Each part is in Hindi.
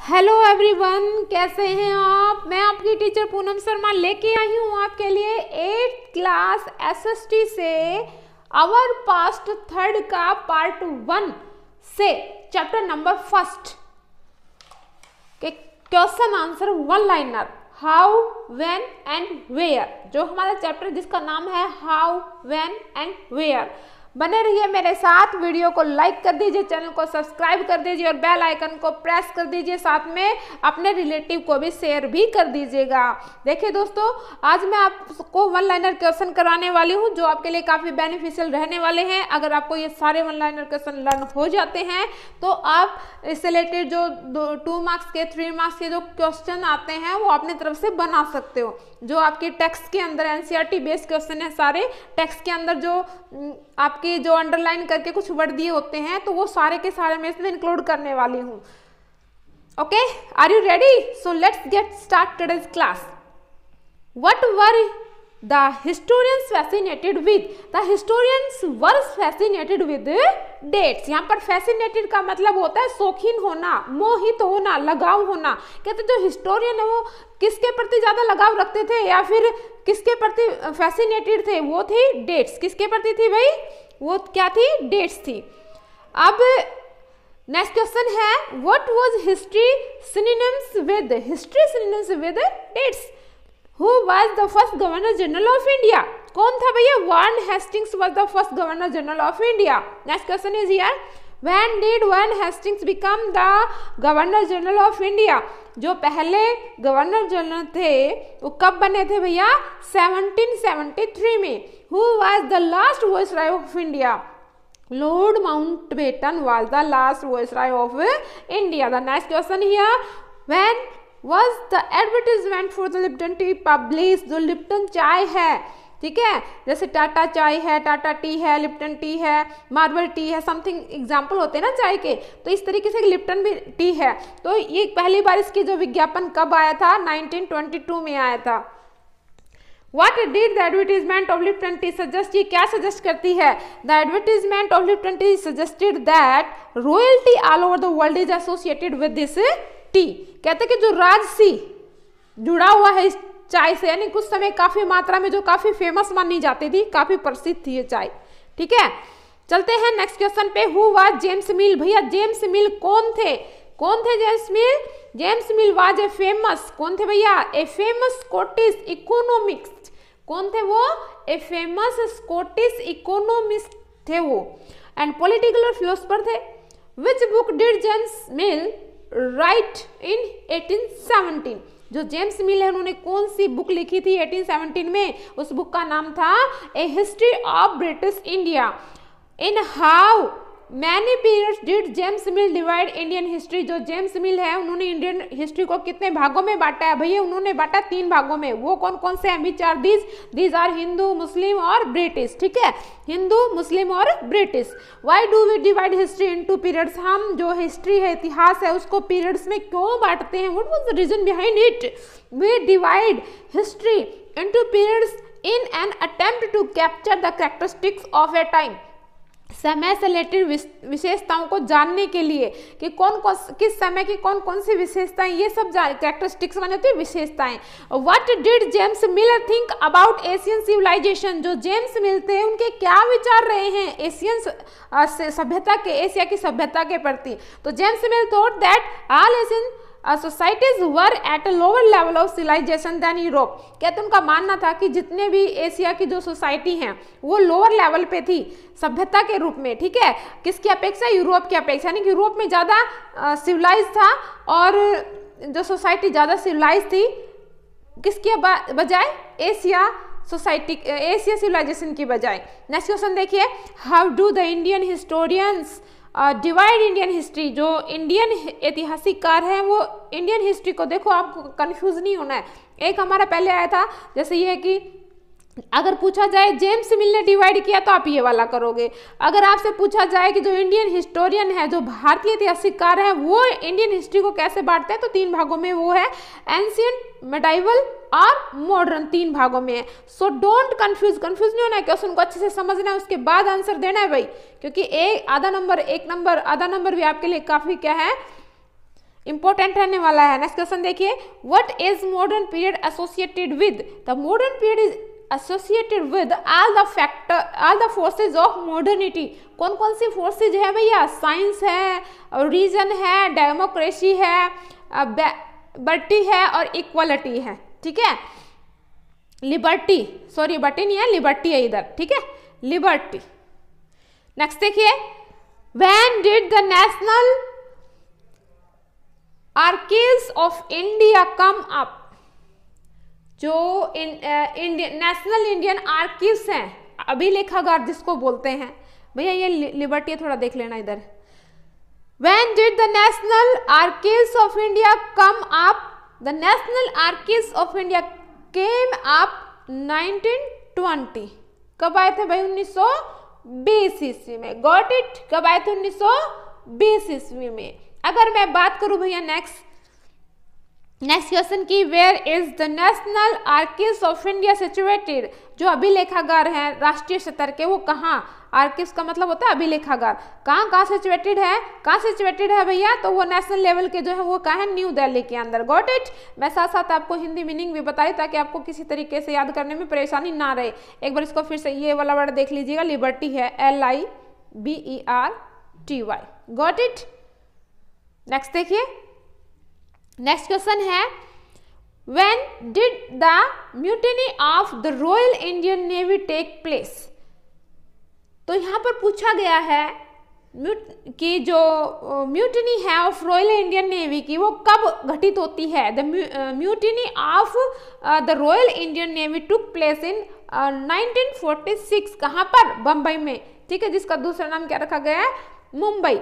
हेलो एवरीवन, कैसे हैं आप। मैं आपकी टीचर पूनम शर्मा लेके आई हूँ आपके लिए 8th क्लास एसएसटी से आवर पास्ट थर्ड का पार्ट 1 से चैप्टर नंबर 1 के question answer one liner how, when and where. जो हमारा चैप्टर जिसका नाम है हाउ, व्हेन एंड वेयर। बने रहिए मेरे साथ, वीडियो को लाइक कर दीजिए, चैनल को सब्सक्राइब कर दीजिए और बेल आइकन को प्रेस कर दीजिए। साथ में अपने रिलेटिव को भी शेयर भी कर दीजिएगा। देखिए दोस्तों, आज मैं आपको वन लाइनर क्वेश्चन कराने वाली हूं जो आपके लिए काफ़ी बेनिफिशियल रहने वाले हैं। अगर आपको ये सारे वन लाइनर क्वेश्चन लर्न हो जाते हैं तो आप इससे रिलेटेड जो 2 मार्क्स के 3 मार्क्स के जो क्वेश्चन आते हैं वो अपनी तरफ से बना सकते हो। जो आपके टेक्स्ट के अंदर एनसीईआरटी बेस्ड क्वेश्चन है, सारे टेक्स्ट के अंदर जो आपके जो अंडरलाइन करके कुछ वर्ड दिए होते हैं तो वो सारे के सारे मैं इसमें इंक्लूड करने वाली हूँ। Okay, are you ready? So let's get start today's class. What were the historians fascinated with? The historians were fascinated with dates. यहाँ पर फैसिनेटेड का मतलब होता है शौकीन होना, मोहित होना, लगाव होना। कहते जो हिस्टोरियन है वो किसके प्रति ज्यादा लगाव रखते थे या फिर किसके प्रति फैसिनेटेड थे? वो थी डेट्स। किसके प्रति थी भाई? वो क्या थी? डेट्स थी। अब नेक्स्ट क्वेश्चन है what was history synonyms with? History synonyms with dates. Who was the first Governor General of India? कौन था भैया? Warren Hastings was the first Governor General of India. Next question is here. When did Warren Hastings become the Governor General of India? जो पहले गवर्नर जनरल थे वो कब बने थे भैया? 1773 में। Who was the last Viceroy of India? Lord Mountbatten was the last Viceroy of India. The next question here. When was the advertisement for the Lipton tea published? जो लिप्टन चाय है, ठीक है, जैसे टाटा चाय है, टाटा टी है, लिप्टन टी है, मार्बल टी है, समथिंग एग्जाम्पल होते हैं ना चाय के, तो इस तरीके से लिप्टन भी टी है। तो ये पहली बार इसकी जो विज्ञापन कब आया था? 1922 में आया था। What did the advertisement of Lipton tea suggest? ये क्या सजेस्ट करती है? The advertisement of Lipton tea suggested that royalty all over the world is associated with this T. कहते कि जो राजसी जुड़ा हुआ है इस चाय से, यानी कुछ समय काफी मात्रा में जो काफी फेमस मानी जाती थी, काफी प्रसिद्ध थी ये चाय। ठीक है, चलते हैं नेक्स्ट क्वेश्चन पे। हु वाज जेम्स मिल? भैया जेम्स मिल कौन थे? कौन थे James mill? James mill was a famous, कौन थे भैया? A famous Scottish economist. कौन थे वो? ए फेमस स्कॉटिश इकोनॉमिस्ट थे वो, एंड पॉलिटिकल फिलोसफर थे। Which book did James Mill write in 1817? जो जेम्स मिल है उन्होंने कौन सी बुक लिखी थी 1817 में? उस बुक का नाम था a history of British India. In how many periods did James Mill divide Indian history? जो जेम्स मिल है उन्होंने इंडियन हिस्ट्री को कितने भागों में बांटा है भैया? उन्होंने बांटा 3 भागों में। वो कौन कौन से हैं? Which are these are Hindu, Muslim और ब्रिटिश। ठीक है, हिंदू, मुस्लिम और British. Why do we divide history into periods? हम जो हिस्ट्री है, इतिहास है, उसको पीरियड्स में क्यों बांटते हैं? What was the reason behind it? We divide history into periods in an attempt to capture the characteristics of a time. समय से रिलेटेड विशेषताओं को जानने के लिए कि कौन कौन किस समय की कौन कौन सी विशेषताएं, ये सब कैरेक्टरिस्टिक्स माने होती है विशेषताएं। What did James Mill think about Asian civilisation? जो जेम्स मिल थे उनके क्या विचार रहे हैं एशियन सभ्यता के, एशिया की सभ्यता के प्रति? तो James mill thought that all Asian societies were at a lower level of civilization than Europe। कहते उनका मानना था कि जितने भी एशिया की जो सोसाइटी हैं वो लोअर लेवल पे थी सभ्यता के रूप में। ठीक है, किसकी अपेक्षा? यूरोप की अपेक्षा। यानी कि यूरोप में ज़्यादा सिविलाइज था और जो सोसाइटी ज़्यादा सिविलाइज थी किसके बजाय? एशिया सोसाइटी, एशिया सिविलाइजेशन की बजाय। नेक्स्ट क्वेश्चन देखिए, how do the Indian historians divide Indian history? जो इंडियन ऐतिहासिककार हैं वो इंडियन हिस्ट्री को, देखो आपको कंफ्यूज नहीं होना है। एक हमारा पहले आया था, जैसे ये है कि अगर पूछा जाए जेम्स मिल ने डिवाइड किया तो आप ये वाला करोगे। अगर आपसे पूछा जाए कि जो इंडियन हिस्टोरियन है, जो भारतीय ऐतिहासिककार है, वो इंडियन हिस्ट्री को कैसे बांटते हैं, तो 3 भागों में वो है, एंशिएंट, मेडाइवल और मॉडर्न, 3 भागों में है। सो डोंट कंफ्यूज नहीं होना है, क्वेश्चन को अच्छे से समझना है, उसके बाद आंसर देना है भाई, क्योंकि आधा नंबर, 1 नंबर, आधा नंबर भी आपके लिए काफी क्या है, इंपॉर्टेंट रहने वाला है। नेक्स्ट क्वेश्चन देखिए, what is modern period associated with? The modern period is associated with all the forces of modernity. कौन कौन सी फोर्सेज है भैया? साइंस है, रीजन है, डेमोक्रेसी है, बर्टी है और इक्वालिटी है। ठीक है, लिबर्टी, सॉरी बर्टी नहीं है, लिबर्टी है इधर। ठीक है, लिबर्टी। नेक्स्ट देखिए, when did the National Archives of India come up? जो नेशनल इंडियन आर्काइव्स हैं, अभिलेखागार जिसको बोलते हैं भैया, ये लिबर्टी थोड़ा देख लेना इधर। When did the National Archives of India come up? The National Archives of India came up 1920। कब आए थे भाई? 1920 ईस्वी में। Got it? कब आए थे? 1920 ईस्वी में। अगर मैं बात करूं भैया नेक्स्ट क्वेश्चन की, where is the National Archives of India situated? जो अभिलेखागार हैं राष्ट्रीय स्तर के, वो कहाँ? आर्काइव्स का मतलब होता है अभिलेखागार। कहाँ सिचुएटेड है? कहाँ सिचुएटेड है भैया? तो वो नेशनल लेवल के जो है वो कहाँ है? न्यू दिल्ली के अंदर। Got it? मैं साथ साथ आपको हिंदी मीनिंग भी बताई ताकि आपको किसी तरीके से याद करने में परेशानी ना रहे। एक बार इसको फिर से ये वाला वर्ड देख लीजिएगा, लिबर्टी है, LIBERTY। Got it? नेक्स्ट देखिए, नेक्स्ट क्वेश्चन है, when did the mutiny of the royal Indian navy take place? तो यहां पर पूछा गया है कि जो म्यूटिनी है ऑफ रॉयल इंडियन नेवी की, वो कब घटित होती है? The mutiny of the royal Indian navy took place in 1946। कहां पर? बम्बई में। ठीक है, जिसका दूसरा नाम क्या रखा गया है? मुंबई,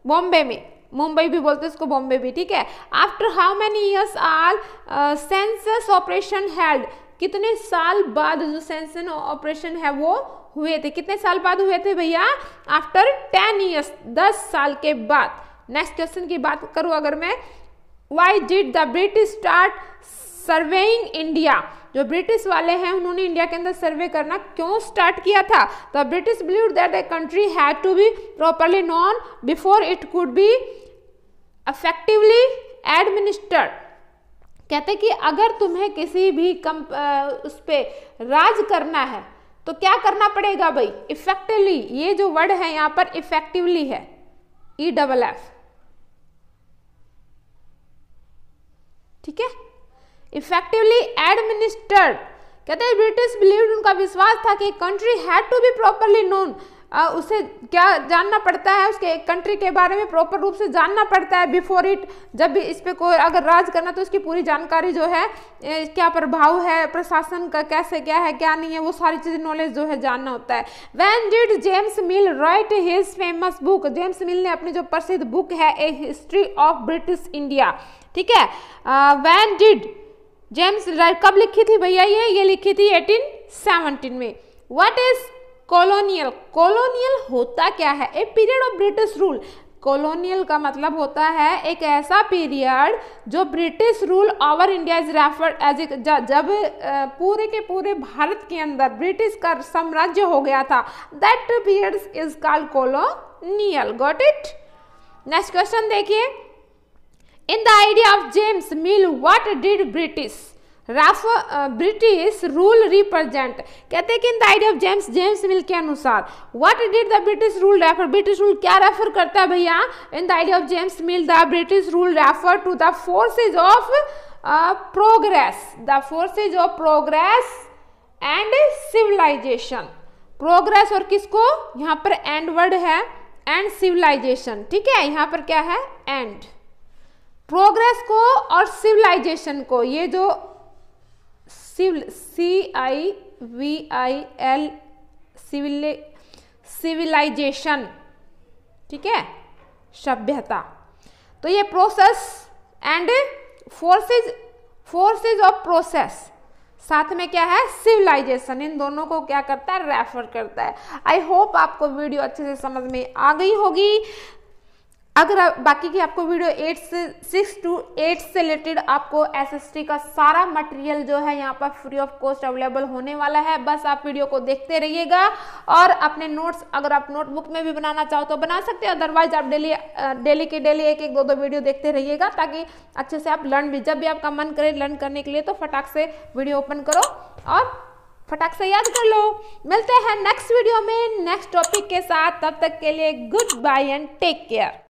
बॉम्बे में। मुंबई भी बोलते हैं इसको, बॉम्बे भी। ठीक है, after how many years all census operation held? कितने साल बाद जो सेंसस ऑपरेशन है वो हुए थे? कितने साल बाद हुए थे भैया? आफ्टर 10 ईयर्स, 10 साल के बाद। नेक्स्ट क्वेश्चन की बात करूं अगर मैं, why did the British start surveying India? जो ब्रिटिश वाले हैं उन्होंने इंडिया के अंदर सर्वे करना क्यों स्टार्ट किया था? The British believed that the country had to be properly known before it could be effectively administered. कहते कि अगर तुम्हें किसी भी उस पे राज करना है तो क्या करना पड़ेगा भाई? इफेक्टिवली। ये जो वर्ड है यहां पर इफेक्टिवली है, EFF। ठीक है, इफेक्टिवली एडमिनिस्टर्ड। कहते हैं ब्रिटिश बिलीव्ड, उनका विश्वास था कि country had to be properly known. उसे क्या जानना पड़ता है? उसके कंट्री के बारे में प्रॉपर रूप से जानना पड़ता है बिफोर इट। जब भी इस पे कोई अगर राज करना तो उसकी पूरी जानकारी जो है, क्या प्रभाव है प्रशासन का, कैसे क्या है क्या नहीं है, वो सारी चीजें नॉलेज जो है जानना होता है। When did James Mill right his famous book? James मिल ने अपनी जो प्रसिद्ध बुक है ए हिस्ट्री ऑफ ब्रिटिश इंडिया। ठीक है, व्हेन डिड जेम्स राइट, कब लिखी थी भैया? ये लिखी थी 1817 में। What is colonial? कॉलोनियल होता क्या है? A period of British rule. Colonial का मतलब होता है एक ऐसा पीरियड जो British rule over India is referred as, जब पूरे के पूरे भारत के अंदर ब्रिटिश का साम्राज्य हो गया था, that period is called colonial. Got it? Next question देखिए, in the idea of James Mill what did British rule represent? कहते हैं कि in the idea of James Mill के अनुसार what did the British rule refer? British rule क्या रेफर करता है भैया? In the idea of James Mill the British rule refer to the forces of progress, the forces of progress and civilisation. Progress और किसको? यहाँ पर एंड वर्ड है, एंड सिविलाइजेशन। ठीक है, यहाँ पर क्या है? एंड। प्रोग्रेस को और सिविलाइजेशन को, ये जो CIVIL सिविलाइजेशन, ठीक है, सभ्यता। तो ये process and forces of process, साथ में क्या है? सिविलाइजेशन। इन दोनों को क्या करता है? रेफर करता है। आई होप आपको वीडियो अच्छे से समझ में आ गई होगी। अगर बाकी की आपको वीडियो 6 to 8 से रिलेटेड आपको एसएसटी का सारा मटेरियल जो है यहाँ पर फ्री ऑफ कॉस्ट अवेलेबल होने वाला है। बस आप वीडियो को देखते रहिएगा और अपने नोट्स अगर आप नोटबुक में भी बनाना चाहो तो बना सकते हो, अदरवाइज आप डेली के डेली एक एक दो वीडियो देखते रहिएगा ताकि अच्छे से आप लर्न भी, जब भी आपका मन करे लर्न करने के लिए तो फटाक से वीडियो ओपन करो और फटाक से याद कर लो। मिलते हैं नेक्स्ट वीडियो में नेक्स्ट टॉपिक के साथ, तब तक के लिए goodbye and take care.